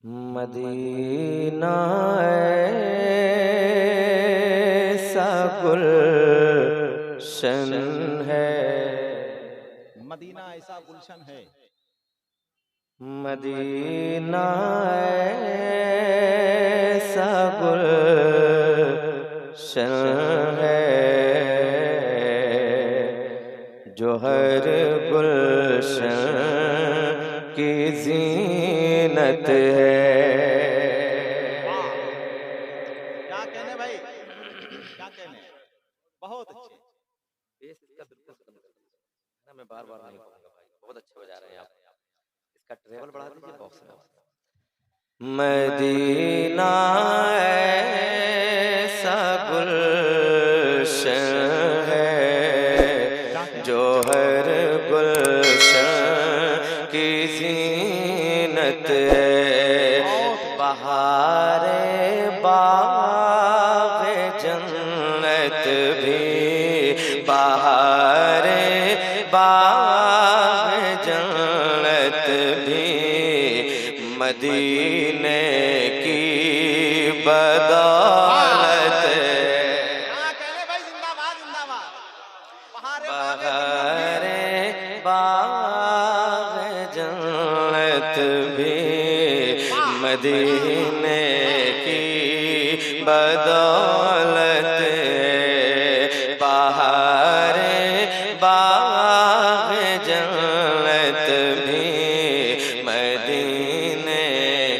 Medina ऐसा गुलशन है, Medina ऐसा गुलशन है, मदीना ऐसा गुलशन है, जो हर गुलशन की ज़ीनत है। क्या कहने भाई, क्या कहने, बहुत अच्छे। इसका बिल्कुल खत्म कर दीजिए ना, मैं बार बार नहीं कहूँगा भाई, बहुत अच्छे बजा रहे हैं आप। इसका ट्रेवल बढ़ा दीजिए बॉक्स में। मदीना ऐसा गुलशन है, जो हर गुलशन की ज़ीनत है। बहारे बाग़ जन्नत भी, बहारे बाग़ जन्नत भी मदीने की बदौलत। क्या कहने भाई, जिंदाबाद जिंदाबाद। बहारे बाग़ जन्नत भी मदीने की बदौलत। बहारे बाग़ जन्नत भी मदीने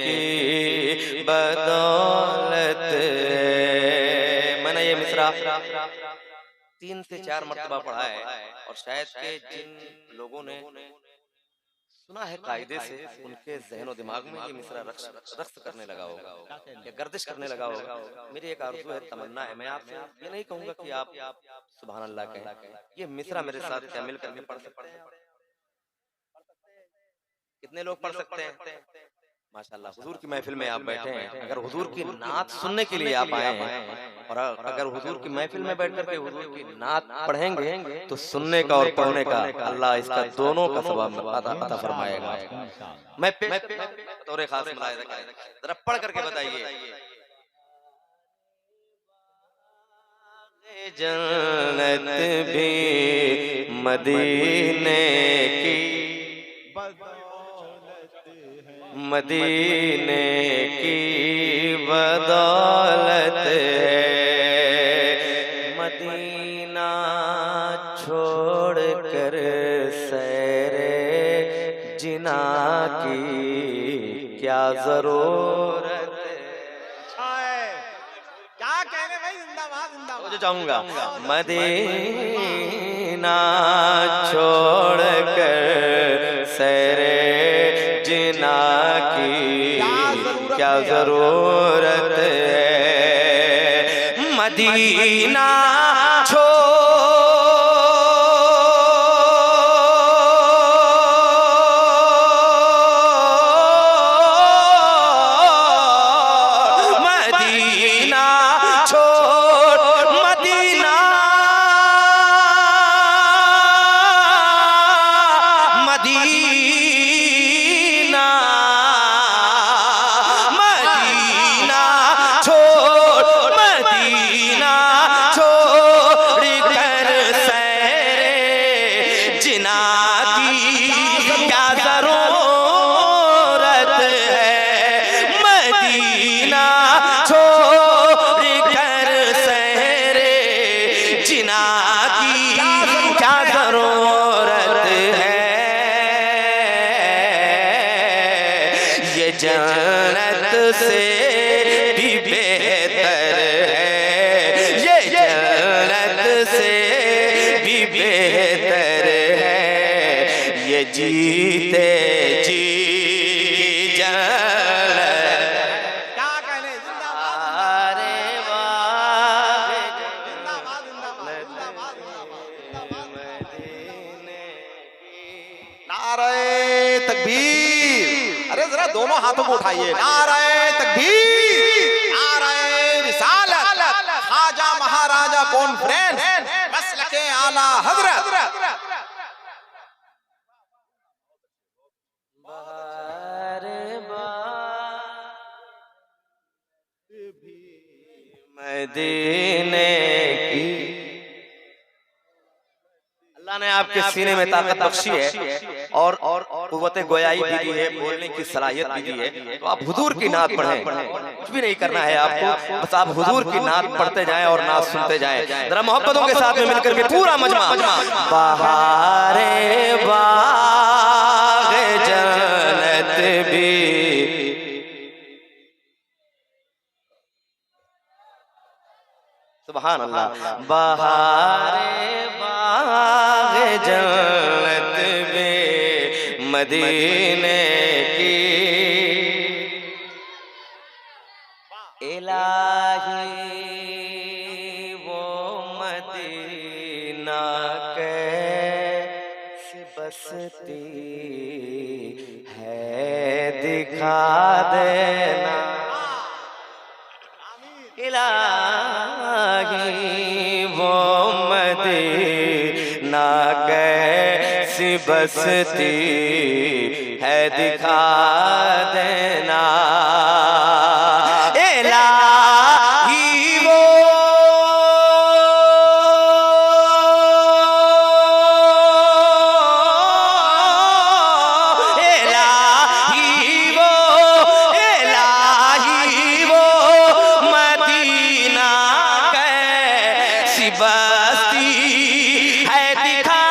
की बदौलत। मैंने ये मिसरा 3 से 4 मर्तबा पढ़ा है, और शायद के जिन लोगों ने सुना है कायदे से, उनके ज़हन और दिमाग में ये मिसरा रक्स करने लगा होगा या गर्दिश करने लगा होगा। मेरी एक आरज़ू है, तमन्ना है, मैं आपसे ये नहीं कहूँगा कि आप सुभान अल्लाह कहें, ये मिसरा मेरे साथ क्या मिल करके पढ़ सकते हैं? कितने लोग पढ़ सकते हैं? माशाल्लाह, हुजूर की महफिल में आप बैठे हैं, अगर हुजूर की नात सुनने के लिए आप आए हैं, और अगर हुजूर की महफिल में बैठ करके हुजूर की नात पढ़ेंगे, तो सुनने का और पढ़ने का अल्लाह इसका दोनों का सवाब अता फरमाएगा। मैं तौरे खास मुलाहिज़ा करें, जरा पढ़ करके बताइए। जन्नत भी मदीने की मदीने की बदौलत है। मदीना छोड़ कर सैरे जिना की क्या जरूरत है। अच्छा है, क्या कहने भाई, जिंदाबाद जिंदाबाद। जो चाहूंगा, मदीना छोड़ कर सैरे जिना की क्या जरूरत है। मदीना जन्नत से भी बेहतर है, ये जन्नत से भी बेहतर है, ये जीते जी जन्नत। क्या कहने, जिंदाबाद जिंदाबाद जिंदाबाद जिंदाबाद। नारे तकबीर, अरे जरा दोनों हाथों को उठाइए। नारे तकबीर, नारे रिसालत, ख्वाजा महाराजा कॉन्फ्रेंस, मसलके आला हजरत। बारे बार मदीने की। अल्लाह ने आपके सीने में ताकत बख्शी है और कुव्वत गोयाई भी दी है, बोलने की सलाहियत भी दी है। तो आप हुजूर की नात पढ़ें, कुछ भी नहीं करना है आपको, बस आप हुजूर की नात पढ़ते जाएं और नात सुनते जाएं। जरा मोहब्बतों के साथ में मिलकर के पूरा मजमा। बहारे बाग जन्नत भी सुभान अल्लाह। बहारे बाग जन्नत में मदीने की। इलाही वो मदीना कैसे बसती है दिखा देना। इलाही वो मदीना कैसी बसती है दिखा देना। इलाही वो बस्ती है दिखा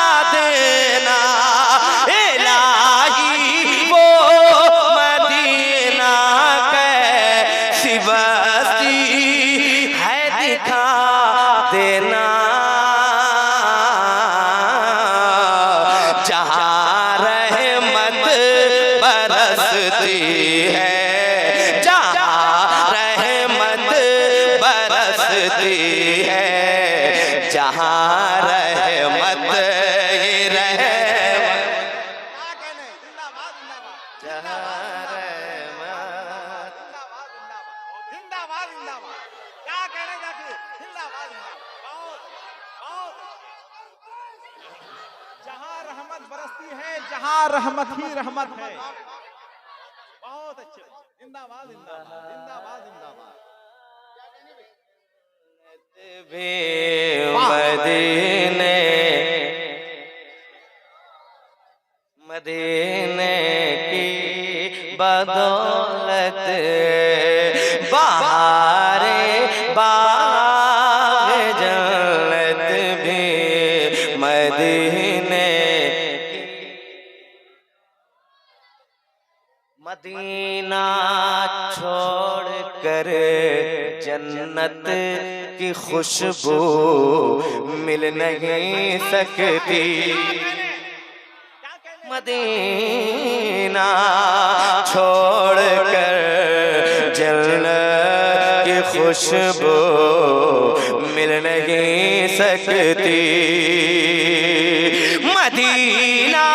देना। इलाही वो मदीना कैसी बस्ती है दिखा देना। जहाँ रहमत बरसती है, जहाँ रहमत बरसती है, जहाँ रहमत ही रहमत। जहाँ रहमत जिंदाबाद जिंदाबाद। क्या कहने जाके जिंदाबाद जिंदाबाद। जहाँ रहमत बरसती है, जहाँ रहमत ही रहमत है। बहुत अच्छे। जिंदाबाद जिंदाबाद जिंदाबाद जिंदाबाद। मदीने मदीने की बदौलत बहारे बाग जन्नत भी मदीने। मदीना छोड़ कर जन्नत की खुशबू मिल नहीं सकती। मदीना छोड़ कर जन्नत की खुशबू मिल नहीं सकती। मदीना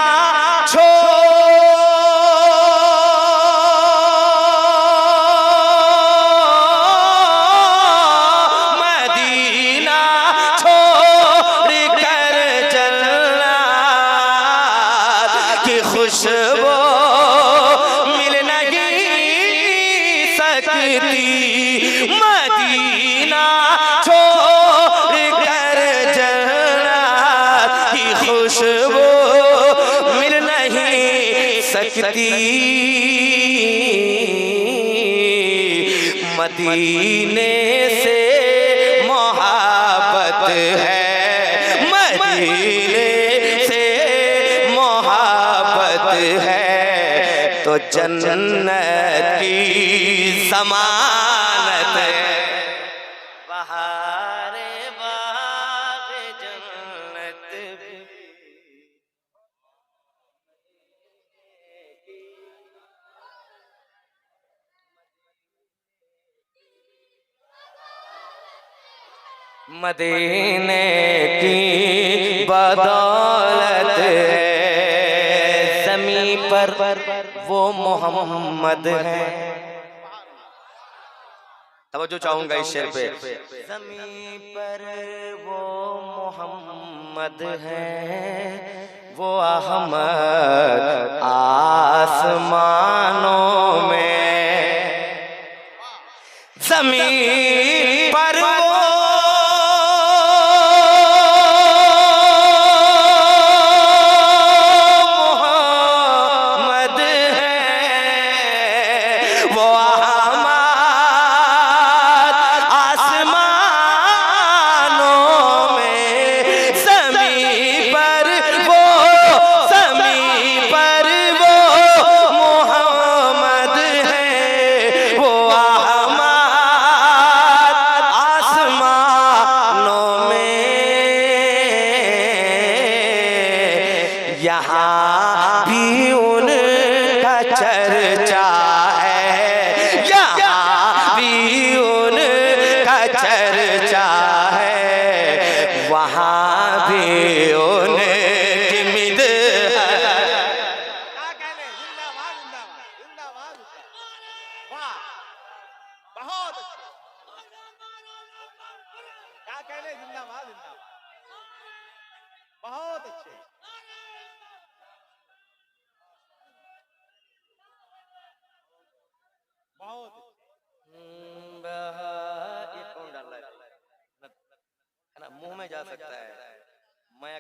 खुशबू मिल नहीं सकती। मदीना छोड़ कर जन्नत की खुशबू मिल नहीं सकती। मदीने से मोहब्बत है, मदीने से मोहब्बत है, तो जन्नत की ज़मानत है। बहारे बाग जन्नत भी मदीने की बदौलत है। ज़मीं पर वो मोहम्मद है। तवज्जो चाहूंगा इस शेर पे। ज़मीं पर वो मोहम्मद है, वो अहमद आसमानों में। ज़मीं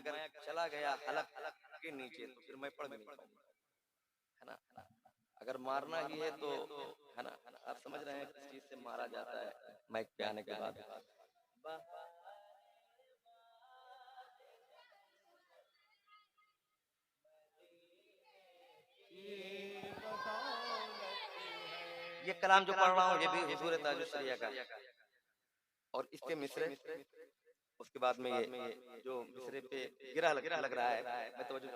अगर चला गया हलक के नीचे तो फिर मैं पढ़ भी नहीं पाऊंगा, है ना। अगर मारना ही है तो, है ना, आप समझ रहे हैं किस चीज से मारा जाता है माइक पे आने के बाद। ये कलाम जो पढ़ रहा हूँ ये भी हुजूर ताजुल शरिया का, और इसके मिसरे, उसके बाद में ये जो मिसरे पे गिरा लग रहा है, मैं तवज्जो।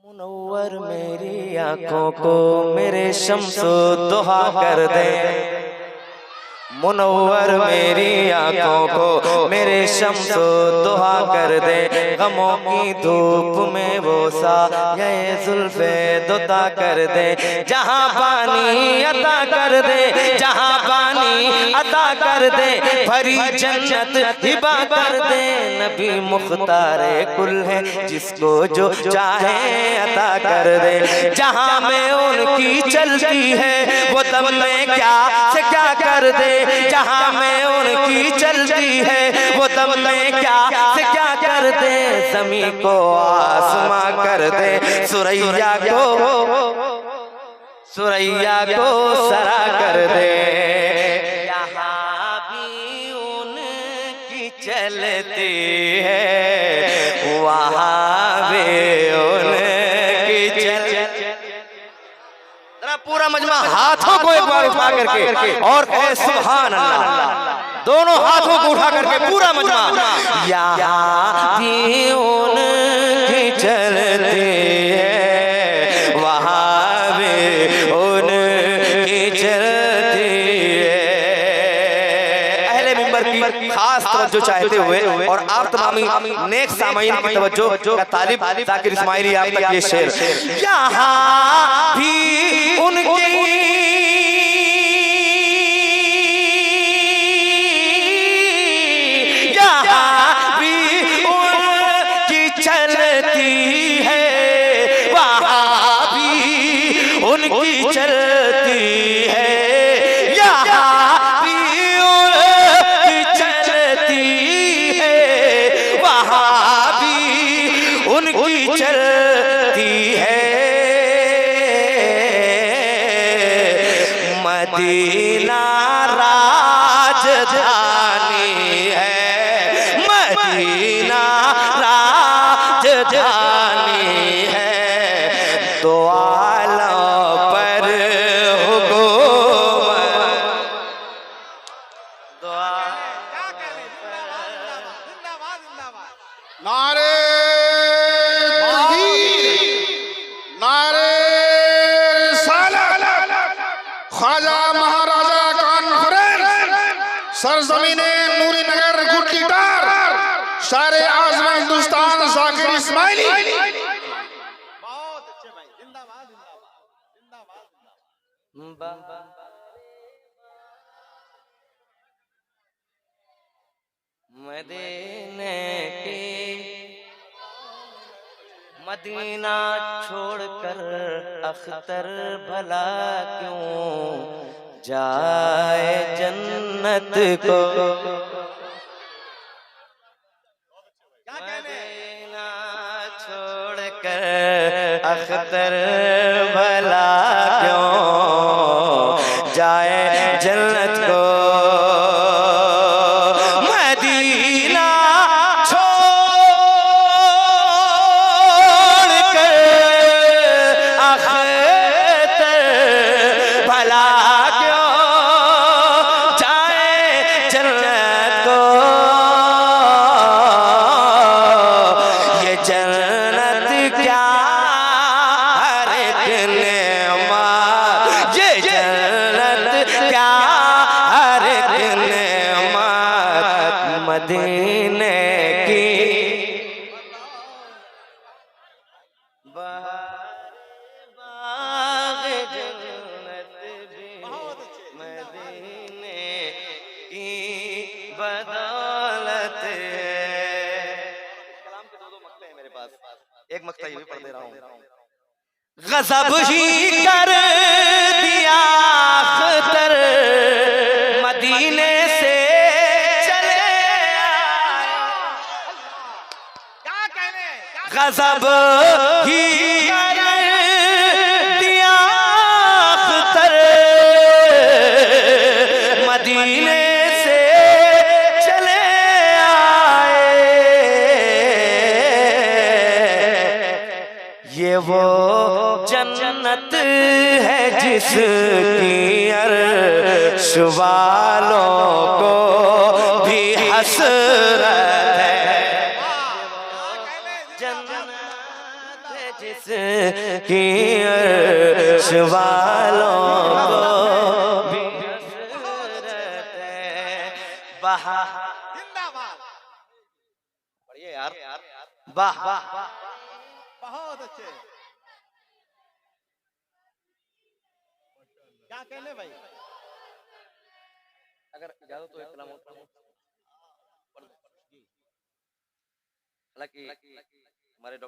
मुनव्वर मेरी आंखों को मेरे शम्सो दुहा कर दे, मुनव्वर मेरी आंखों को मेरे शम्सो दुहा कर दे, गमों की धूप में वो साये जुल्फे दुता कर दे, जहां पानी अता कर दे, जहां पानी अता कर दे, भरी जन्नत हिबा कर दे, नबी मुख्तारे कुल है जिसको जो चाहे अता कर दे, जहां में उनकी चलती है वो दम में क्या से क्या कर दे, जहां में उनकी चलती है वो दम में क्या से क्या कर दे, ज़मीं को आसमां कर दे, सुरैया को सरा कर दे, यहाँ भी उनकी चलती है वहाँ भी उनकी चलती। पूरा मजमा हाथों को एक बार उठा करके और कहे सुभान अल्लाह, दोनों हाथों को उठा करके पूरा मजमा, यहाँ भी उनकी चलती है वहाँ भी उनकी चलती है। अहले मिंबर की खास तवज्जो चाहते हुए और आप तमामी नेक सामाईन की तवज्जो का तालिब जाकिर इस्माइली आप तक ये शेर, यहाँ भी उनकी यहाँ भी उनकी चलती है वहाँ भी उनकी चलती है, यहाँ भी उनकी चलती है वहाँ भी उनकी चलती है। मदीना राजधानी है, मदीना राजधानी है, दो आलम पर हुकूमत, नारे नारे ख्वाजा महाराजा कॉन्फ्रेंस सरजमीने नूरी नगर गुड्डी टार शारे आज़म हिंदुस्तान जाकिर इस्माइली। बहुत अच्छे भाई, जिंदाबाद जिंदाबाद जिंदाबाद। मदीने की मदीना छोड़कर अख्तर भला क्यों जाए जन्नत को, मदीना छोड़कर अख्तर भला क्यों जाए जन्नत को, मदीने की बाग जन्नत भी मदीने की बदौलत है। कलाम के दो मक्ते हैं मेरे पास, एक मक्ता ये भी पढ़ दे रहा हूँ। गज़ब ही कर दिया अख्तर मदीने से गजब ही कर दिया अख्तर मदीने से चले आए। ये वो जन्नत है जिसकी अर्श वालों को भी हसरत है। जन्नत है जिसकी अर्श वालों को भी हसरत है। बहा जिंदाबाद। बढ़िया यार, वाह वाह, बहुत अच्छे। क्या कहने भाई? अगर इजाजत हो एक कलाम और पढ़ूं। हालांकि हमारे डॉक्टर